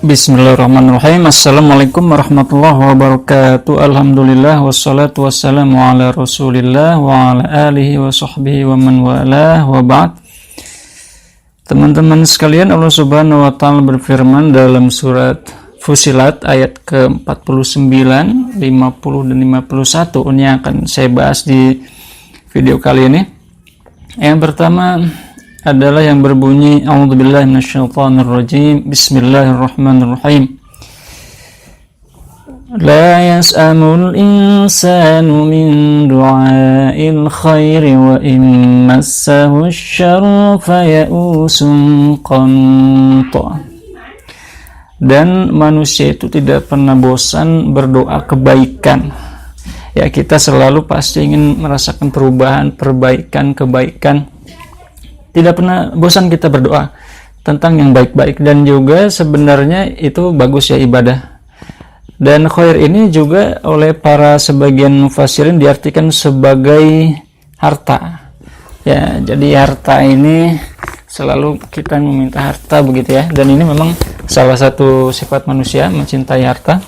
Bismillahirrahmanirrahim. Assalamualaikum warahmatullahi wabarakatuh. Alhamdulillah wassalatu wassalamu ala Rasulillah wa ala alihi wa sahbihi wa man walah wa ba'd. Teman-teman sekalian, Allah Subhanahu wa taala berfirman dalam surat Fussilat ayat ke-49, 50 dan 51. Ini akan saya bahas di video kali ini. Yang pertama adalah yang berbunyi a'udzubillahi minasyaitonirrajim, bismillahirrahmanirrahim. La yas'amul insanu min du'ail khairi wa in massahu syarru faya'usun qanut. Dan manusia itu tidak pernah bosan berdoa kebaikan. Ya, kita selalu pasti ingin merasakan perubahan, perbaikan, kebaikan. Tidak pernah bosan kita berdoa tentang yang baik-baik, dan juga sebenarnya itu bagus ya, ibadah. Dan khair ini juga oleh para sebagian mufassirin diartikan sebagai harta. Ya, jadi harta ini selalu kita meminta harta begitu ya. Dan ini memang salah satu sifat manusia, mencintai harta.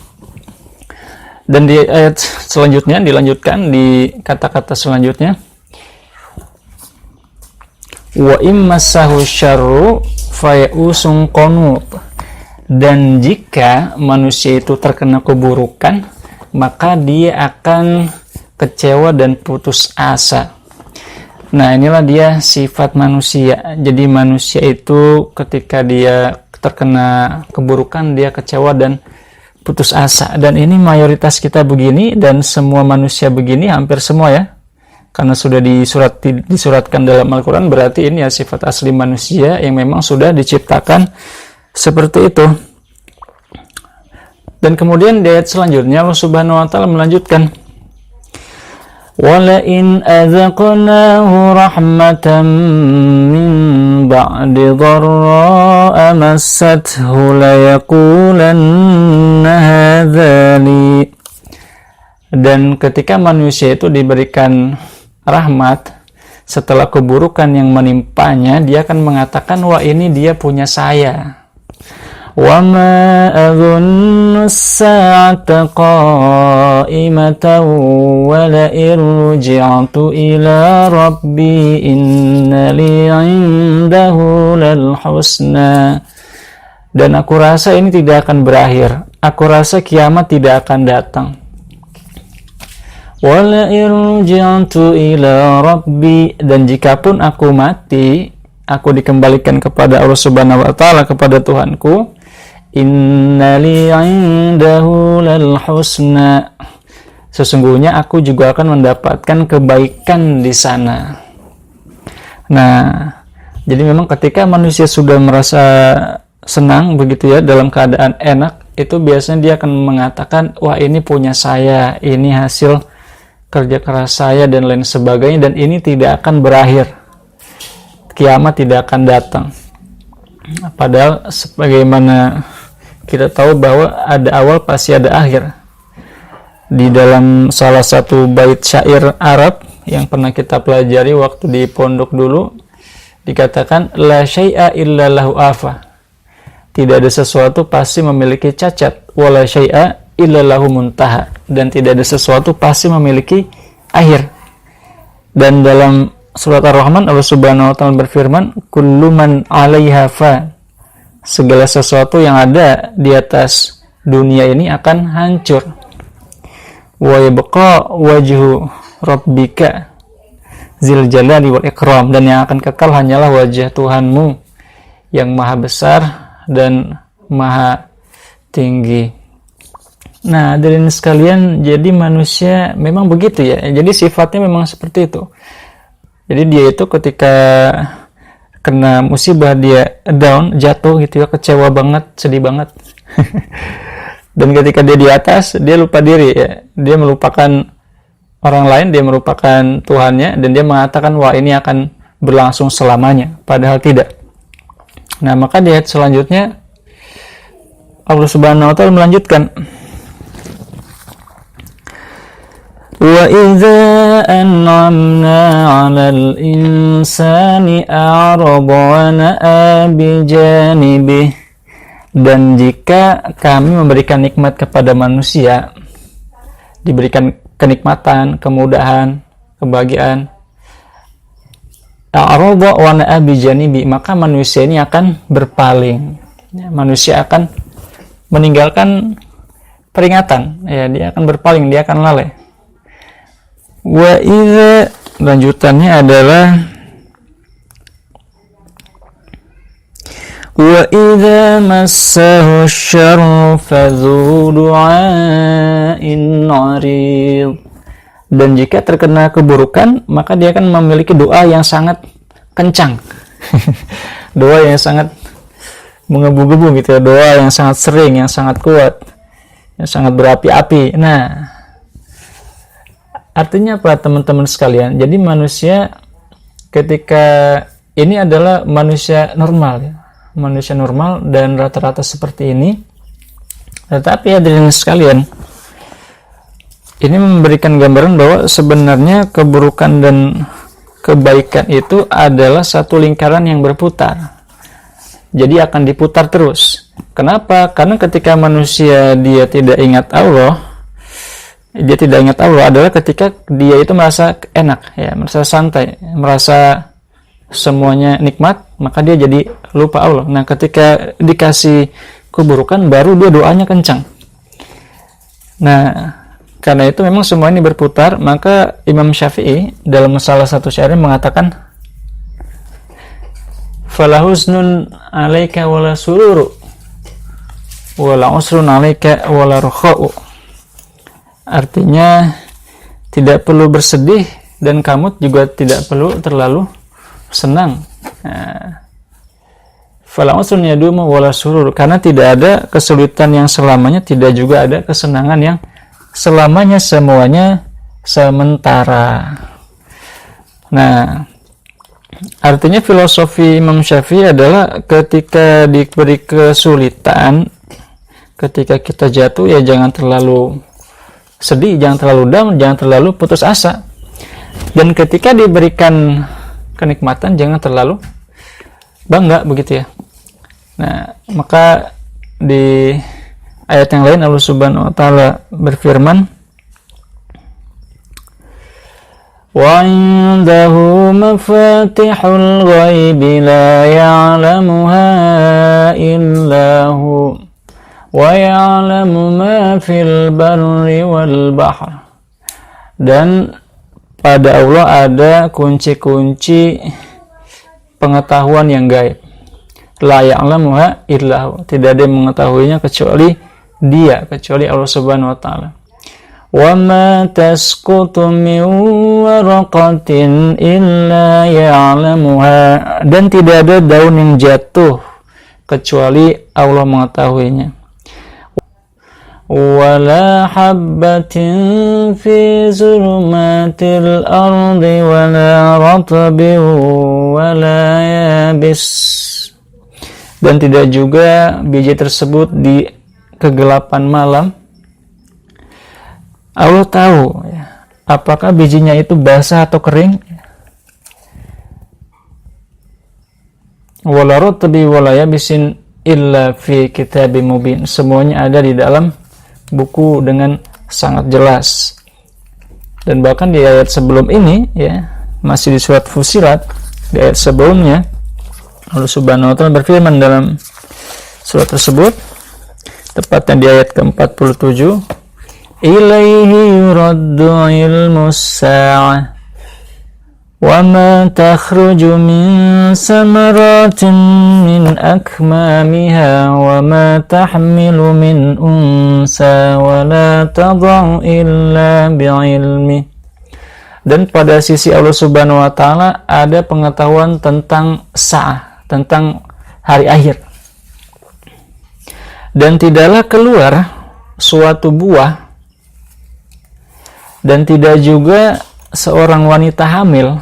Dan di ayat selanjutnya dilanjutkan di kata-kata selanjutnya, wa immassahu syarru faya'usun qanut. Dan jika manusia itu terkena keburukan, maka dia akan kecewa dan putus asa. Nah, inilah dia sifat manusia. Jadi manusia itu ketika dia terkena keburukan, dia kecewa dan putus asa. Dan ini mayoritas kita begini, dan semua manusia begini, hampir semua ya. Karena sudah disuratkan dalam Al-Quran, berarti ini ya sifat asli manusia yang memang sudah diciptakan seperti itu. Dan kemudian di ayat selanjutnya Allah Subhanahu wa taala melanjutkan, wala in adzaqnahu rahmatan min ba'di dharra massathu la yaqulanna hadza li. Dan ketika manusia itu diberikan rahmat setelah keburukan yang menimpanya, dia akan mengatakan, wah, ini dia punya saya. Wa ma adhunnu as-sa'ata qa'imatan wa la irji'tu ila rabbi inna li 'indahu lal husna. Dan aku rasa ini tidak akan berakhir. Aku rasa kiamat tidak akan datang. Wala irji'tu ila rabbi, dan jikapun aku mati, aku dikembalikan kepada Allah Subhanahu wa taala, kepada Tuhanku, innali 'indahu lal husna, sesungguhnya aku juga akan mendapatkan kebaikan di sana. Nah, jadi memang ketika manusia sudah merasa senang begitu ya, dalam keadaan enak, itu biasanya dia akan mengatakan, wah, ini punya saya, ini hasil kerja keras saya dan lain sebagainya, dan ini tidak akan berakhir, kiamat tidak akan datang. Padahal sebagaimana kita tahu bahwa ada awal pasti ada akhir. Di dalam salah satu bait syair Arab yang pernah kita pelajari waktu di pondok dulu, dikatakan la syai'a illa lahu afa, tidak ada sesuatu pasti memiliki cacat, wala syai'a illa lahu muntaha, dan tidak ada sesuatu pasti memiliki akhir. Dan dalam surat Ar-Rahman Allah Subhanahu wa taala berfirman, kullu man 'alaiha fa, segala sesuatu yang ada di atas dunia ini akan hancur. Wa yabqa wajhu rabbika zil jalali wal ikram, dan yang akan kekal hanyalah wajah Tuhanmu yang maha besar dan maha tinggi. Nah, hadirin sekalian, jadi manusia memang begitu ya. Jadi sifatnya memang seperti itu. Jadi dia itu ketika kena musibah, dia down, jatuh gitu ya, kecewa banget, sedih banget. Dan ketika dia di atas, dia lupa diri ya. Dia melupakan orang lain, dia melupakan Tuhannya, dan dia mengatakan, wah, ini akan berlangsung selamanya. Padahal tidak. Nah, maka di ayat selanjutnya Allah Subhanahu wa taala melanjutkan, wa idza an'amna 'alal insani a'rada wa na'a bi janibihi Dan jika kami memberikan nikmat kepada manusia, diberikan kenikmatan, kemudahan, kebahagiaan, a'rada wa na'a bi janibi, maka manusia ini akan berpaling. Manusia akan meninggalkan peringatan, ya, dia akan berpaling, dia akan lalai. Wa idza, lanjutannya adalah wa idza massahu syarru fadzu du'ain 'arid. Dan jika terkena keburukan, maka dia akan memiliki doa yang sangat kencang. Doa yang sangat menggebu-gebu gitu ya, doa yang sangat sering, yang sangat kuat, yang sangat berapi-api. Nah, artinya apa teman-teman sekalian? Jadi manusia ketika ini adalah manusia normal ya. Manusia normal dan rata-rata seperti ini. Tetapi hadirin sekalian, ini memberikan gambaran bahwa sebenarnya keburukan dan kebaikan itu adalah satu lingkaran yang berputar. Jadi akan diputar terus. Kenapa? Karena ketika manusia dia tidak ingat Allah, adalah ketika dia itu merasa enak, ya, merasa santai, merasa semuanya nikmat, maka dia jadi lupa Allah. Nah, ketika dikasih keburukan, baru dia doanya kencang. Nah, karena itu memang semua ini berputar, maka Imam Syafi'i dalam salah satu syair mengatakan, fala husnun 'alaika wala sururu wala usrun 'alaika wala rukha'u. Artinya tidak perlu bersedih dan kamu juga tidak perlu terlalu senang. Fala usrun yadumu wala sururu, karena tidak ada kesulitan yang selamanya, tidak juga ada kesenangan yang selamanya, semuanya sementara. Nah, artinya filosofi Imam Syafi'i adalah ketika diberi kesulitan, ketika kita jatuh, ya jangan terlalu sedih, jangan terlalu down, jangan terlalu putus asa. Dan ketika diberikan kenikmatan, jangan terlalu bangga, begitu ya. Nah, maka di ayat yang lain Allah Subhanahu wa taala berfirman, wa 'indahu mafatihul ghaibi la ya'lamuha illa hu wa ya'lamu ma fil barri wal bahr. Dan pada Allah ada kunci-kunci pengetahuan yang gaib. La ya'lamuha illa hu, tidak ada yang mengetahuinya kecuali Dia, kecuali Allah Subhanahu wa taala. Wa ma tasqutu min waraqatin illa ya'lamuha, dan tidak ada daun yang jatuh kecuali Allah mengetahuinya. Wala habbatin fi zulumatil ardi wala ratbin wala yabis, dan tidak juga biji tersebut di kegelapan malam. Allah tahu ya, apakah bijinya itu basah atau kering. Wala ratbi wala yabisin illa fi kitabim mubin, semuanya ada di dalam buku dengan sangat jelas. Dan bahkan di ayat sebelum ini ya, masih di surat Fussilat, di ayat sebelumnya Allah Subhanahu wa taala berfirman dalam surat tersebut, tepatnya di ayat ke-47, ilaihi yuraddu ilmus sa'ah wa ma takhruju min samaratin min akmamiha wa ma tahmilu min unsa wa la tad'u illa bi'ilmi. Dan pada sisi Allah Subhanahu wa taala ada pengetahuan tentang sa'ah, tentang hari akhir. Dan tidaklah keluar suatu buah, dan tidak juga seorang wanita hamil,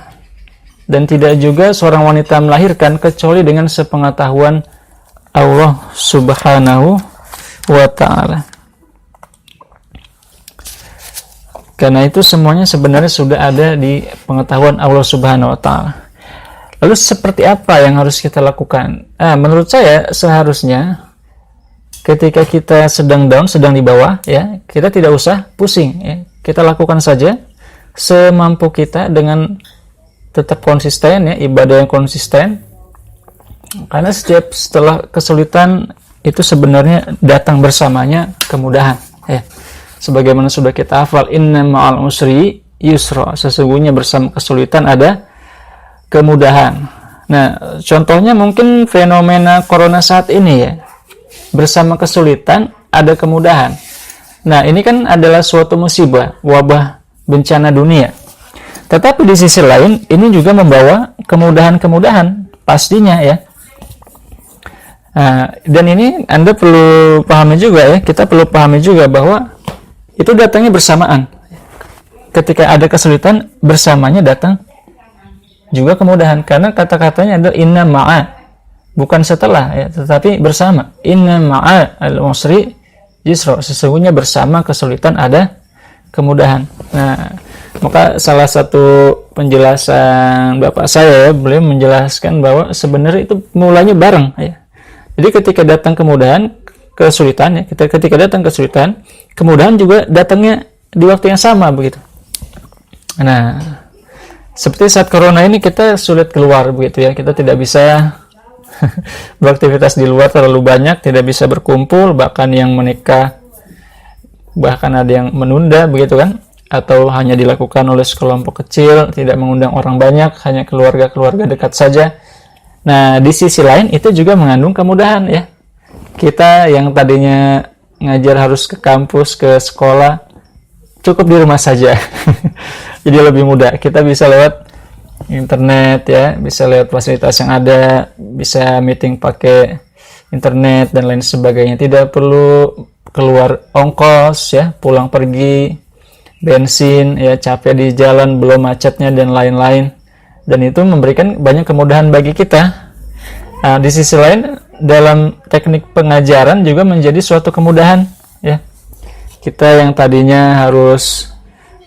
dan tidak juga seorang wanita melahirkan kecuali dengan sepengetahuan Allah Subhanahu wa ta'ala. Karena itu semuanya sebenarnya sudah ada di pengetahuan Allah Subhanahu wa ta'ala. Lalu seperti apa yang harus kita lakukan? Menurut saya seharusnya ketika kita sedang down, sedang di bawah, ya, kita tidak usah pusing, ya. Kita lakukan saja semampu kita dengan tetap konsisten, ya, ibadah yang konsisten. Karena setelah kesulitan itu sebenarnya datang bersamanya kemudahan, ya. Sebagaimana sudah kita hafal, inna ma'al usri yusra, sesungguhnya bersama kesulitan ada kemudahan. Nah, contohnya mungkin fenomena corona saat ini, ya. Bersama kesulitan ada kemudahan. Nah, ini kan adalah suatu musibah, wabah, bencana dunia. Tetapi di sisi lain, ini juga membawa kemudahan-kemudahan pastinya, ya. Nah, dan ini Anda perlu pahami juga, ya. Kita perlu pahami juga bahwa itu datangnya bersamaan. Ketika ada kesulitan, bersamanya datang juga kemudahan. Karena kata-katanya adalah inna ma'a, bukan setelah, ya, tetapi bersama. Inna ma'a al-usri yusra, sesungguhnya bersama kesulitan ada kemudahan. Nah, maka salah satu penjelasan bapak saya, ya, beliau menjelaskan bahwa sebenarnya itu mulanya bareng, ya. Jadi ketika datang kemudahan, kesulitan, ya, ketika datang kesulitan, kemudahan juga datangnya di waktu yang sama, begitu. Nah, seperti saat corona ini kita sulit keluar, begitu, ya. Kita tidak bisa beraktivitas di luar terlalu banyak, tidak bisa berkumpul, bahkan yang menikah, bahkan ada yang menunda, begitu kan, atau hanya dilakukan oleh sekelompok kecil, tidak mengundang orang banyak, hanya keluarga-keluarga dekat saja. Nah, di sisi lain itu juga mengandung kemudahan, ya. Kita yang tadinya ngajar harus ke kampus, ke sekolah, cukup di rumah saja. Jadi lebih mudah. Kita bisa lewat internet, ya, bisa lewat fasilitas yang ada, bisa meeting pakai internet dan lain sebagainya. Tidak perlu keluar ongkos, ya, pulang pergi, bensin, ya, capek di jalan, belum macetnya dan lain-lain. Dan itu memberikan banyak kemudahan bagi kita. Nah, di sisi lain, dalam teknik pengajaran juga menjadi suatu kemudahan, ya. Kita yang tadinya harus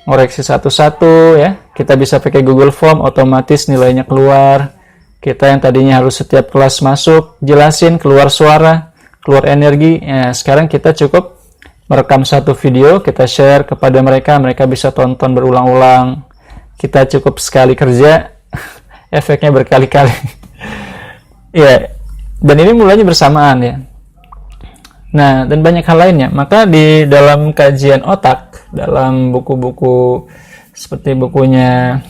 ngoreksi satu-satu, ya, kita bisa pakai Google Form, otomatis nilainya keluar. Kita yang tadinya harus setiap kelas masuk, jelasin, keluar suara, keluar energi, ya, sekarang kita cukup merekam satu video, kita share kepada mereka, mereka bisa tonton berulang-ulang. Kita cukup sekali kerja, efeknya berkali-kali. Ya, dan ini mulanya bersamaan, ya. Nah, dan banyak hal lainnya. Maka di dalam kajian otak, dalam buku-buku seperti bukunya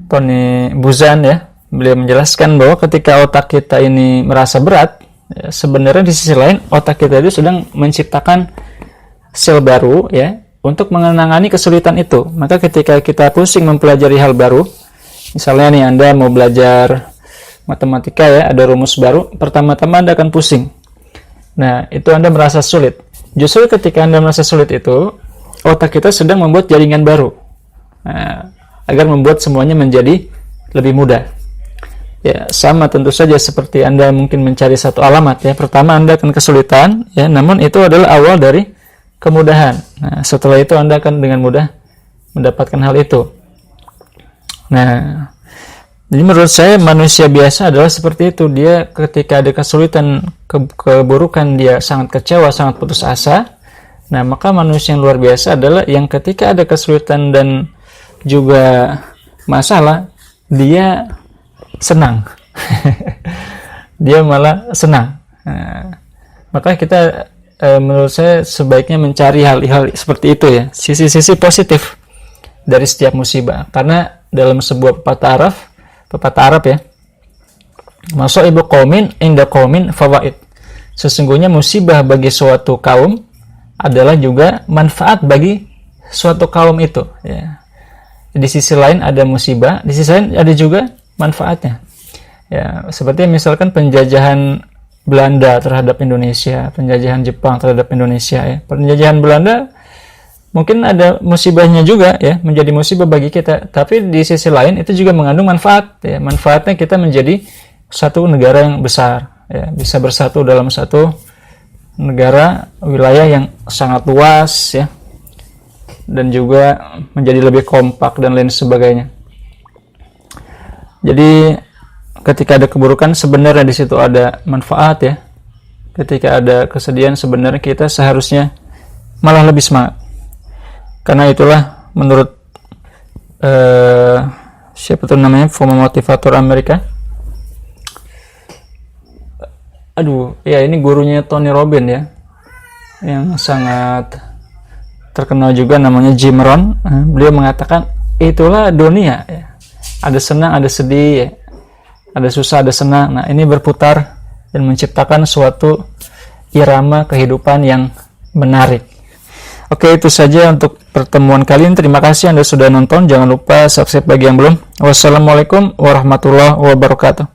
Tony Buzan, ya, beliau menjelaskan bahwa ketika otak kita ini merasa berat, ya, sebenarnya di sisi lain otak kita itu sedang menciptakan sel baru, ya, untuk menangani kesulitan itu. Maka ketika kita pusing mempelajari hal baru, misalnya nih Anda mau belajar matematika, ya, ada rumus baru, pertama-tama Anda akan pusing. Nah, itu Anda merasa sulit. Justru ketika Anda merasa sulit itu, otak kita sedang membuat jaringan baru. Nah, agar membuat semuanya menjadi lebih mudah. Ya, sama tentu saja seperti Anda mungkin mencari satu alamat, ya. Pertama Anda akan kesulitan, ya, namun itu adalah awal dari kemudahan. Nah, setelah itu Anda akan dengan mudah mendapatkan hal itu. Nah, jadi menurut saya manusia biasa adalah seperti itu. Dia ketika ada kesulitan, keburukan, dia sangat kecewa, sangat putus asa. Nah, maka manusia yang luar biasa adalah yang ketika ada kesulitan dan juga masalah, dia senang. Dia malah senang. Nah, maka kita menurut saya sebaiknya mencari hal-hal seperti itu, ya, sisi-sisi positif dari setiap musibah. Karena dalam sebuah pepatah Arab, ya, masaibu qaumin inda qaumin fawaid, sesungguhnya musibah bagi suatu kaum adalah juga manfaat bagi suatu kaum itu, ya. Di sisi lain ada musibah, di sisi lain ada juga manfaatnya, ya. Seperti misalkan penjajahan Belanda terhadap Indonesia, penjajahan Jepang terhadap Indonesia, ya. Penjajahan Belanda mungkin ada musibahnya juga, ya, menjadi musibah bagi kita, tapi di sisi lain itu juga mengandung manfaat, ya. Manfaatnya kita menjadi satu negara yang besar, ya, bisa bersatu dalam satu negara, wilayah yang sangat luas, ya, dan juga menjadi lebih kompak dan lain sebagainya. Jadi ketika ada keburukan sebenarnya di situ ada manfaat, ya. ketika ada kesedihan sebenarnya kita seharusnya malah lebih semangat. Karena itulah menurut siapa tuh namanya, former motivator Amerika, ini gurunya Tony Robbins ya, yang sangat terkenal juga, namanya Jim Rohn. Beliau mengatakan itulah dunia ya. Ada senang, ada sedih ya. Ada susah, ada senang. Nah, ini berputar dan menciptakan suatu irama kehidupan yang menarik. Oke, itu saja untuk pertemuan kali ini. Terima kasih Anda sudah nonton. Jangan lupa subscribe bagi yang belum. Wassalamualaikum warahmatullahi wabarakatuh.